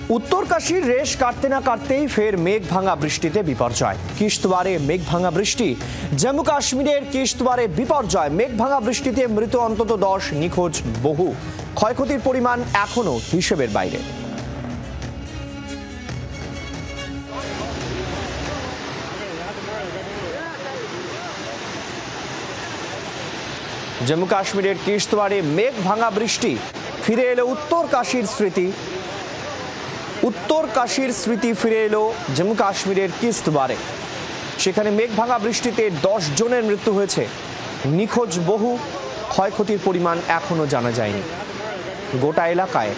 उत्तरकाशीर रेश काटते ना काटतेई फेर मेघ भांगा बृष्टिते विपर्यय। किश्तवाड़े मेघ भांगा बृष्टि। जम्मू काश्मीरेर किश्तवाड़े विपर्यय। मेघ भांगा बृष्टिते मृत अंतत 10, निखोज बहु। क्षयक्षतिर परिमाण एखोनो हिसेबेर बाइरे। जम्मू काश्मीरेर किश्तवाड़े मेघ भांगा बृष्टि। फिरे एलो उत्तरकाशीर स्मृति। उत्तरकाशीर स्मृति फिरे एलो जम्मू काश्मीरेर किश्तवाड़े। सेखाने मेघ भांगा बृष्टिते 10 जनेर मृत्यु हয়েছে। निखोज बहु। क्षयक्षतिर परिमाण एखोनो जाना जायनि। गोटा एलाकाय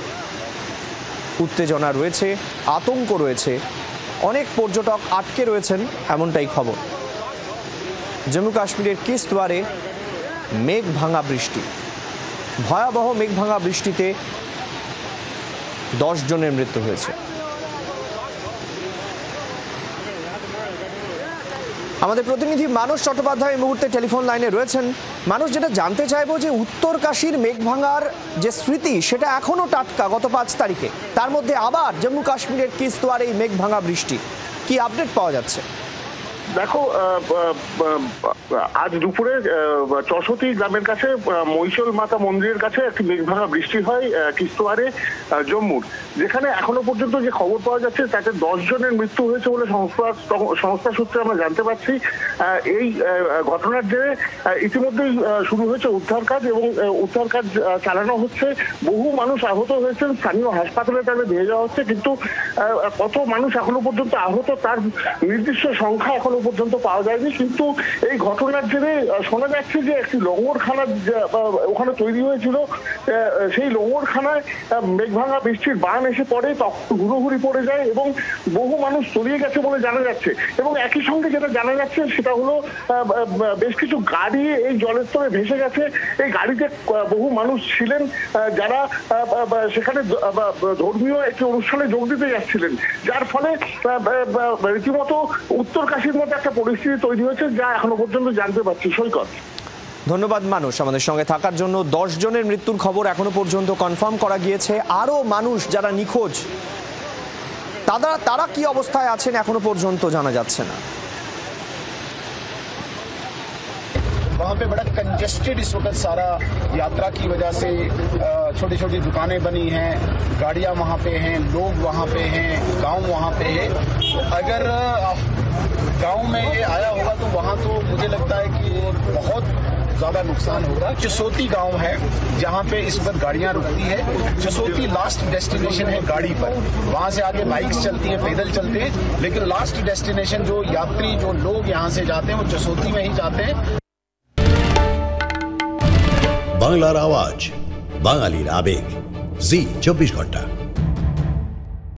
उत्तेजना रयेছে, आतंक रयेছে। अनेक पर्यटक आटके रयेছেন एमनटाई खबर। जम्मू काश्मीरेर किश्तवाड़े मेघ भांगा बृष्टि। भयाबह मेघ भांगा बृष्टिते 10 जनेर मृत्यु হয়েছে। আমাদের প্রতিনিধি মানস চট্টোপাধ্যায় এই মুহূর্তে টেলিফোন লাইনে রয়েছেন। মানুষ, যেটা জানতে চাইবো যে উত্তরকাশীর মেঘভাঙার যে স্মৃতি সেটা এখনো টাটকা গত 5 তারিখে, তার মধ্যে আবার জম্মু কাশ্মীরের কিশ্তওয়াড়ে এই মেঘভাঙা বৃষ্টি, কি আপডেট পাওয়া যাচ্ছে? দেখো, আজ দুপুরে চশতী গ্রামের কাছে মহিষল মাতা মন্দিরের কাছে একটি মেঘভাঙা বৃষ্টি হয় কিশ্তওয়াড়ে জম্মুর, যেখানে এখনো পর্যন্ত যে খবর পাওয়া যাচ্ছে তাতে 10 জনের মৃত্যু হয়েছে বলে সংস্থা সূত্রে আমরা জানতে পারছি। এই ঘটনার জেরে ইতিমধ্যেই শুরু হয়েছে উদ্ধার কাজ এবং উদ্ধার কাজ চালানো হচ্ছে। বহু মানুষ আহত হয়েছেন, স্থানীয় হাসপাতালে তাদের নিয়ে যাওয়া হচ্ছে, কিন্তু কত মানুষ এখনো পর্যন্ত আহত তার নির্দিষ্ট সংখ্যা এখনো পর্যন্ত পাওয়া যায়নি। কিন্তু এই ঘটনার জেরে শোনা যাচ্ছে যে একটি লঙ্গরখানা ওখানে তৈরি হয়েছিল, সেই লঙ্গরখানায় মেঘভাঙা বৃষ্টির বান এসে পড়ে, তখন হুড়োহুড়ি পড়ে যায় এবং বহু মানুষ তলিয়ে গেছে বলে জানা যাচ্ছে। এবং একই সঙ্গে যেটা জানা যাচ্ছে সেটা হলো বেশ কিছু গাড়ি এই জলের স্তরে ভেসে গেছে। এই গাড়িতে বহু মানুষ ছিলেন যারা সেখানে ধর্মীয় একটি অনুষ্ঠানে যোগ দিতে যাচ্ছিলেন, যার ফলে রীতিমতো উত্তরকাশীর মধ্যে একটা পরিস্থিতি তৈরি হয়েছে, যা এখনো পর্যন্ত জানতে পারছি। সৈকত, ধন্যবাদ মানুষ আমাদের সঙ্গে থাকার জন্য। 10 জনের মৃত্যুর খবর এখনো পর্যন্ত কনফার্ম করা গিয়েছে। আরো মানুষ যারা নিখোঁজ তারা কি অবস্থায় আছেন এখনো পর্যন্ত জানা যাচ্ছে না। वहाँ पे बड़ा कंजेस्टेड इस वक्त सारा यात्रा की वजह से छोटी छोटी दुकानें बनी हैं, गाड़ियाँ वहाँ पे हैं, लोग वहाँ पे हैं, गांव वहाँ पे है। अगर गांव में ये आया होगा तो वहाँ तो मुझे लगता है कि बहुत ज्यादा नुकसान होगा। चसोती गांव है जहाँ पे इस वक्त गाड़ियाँ रुकती है। चसोती लास्ट डेस्टिनेशन है गाड़ी पर, वहाँ से आगे बाइक्स चलती है, पैदल चलते हैं, लेकिन लास्ट डेस्टिनेशन जो यात्री जो लोग यहाँ से जाते हैं वो चसोती में ही जाते हैं। বাংলার আওয়াজ, বাঙালির আবেগ, জি 24 ঘন্টা।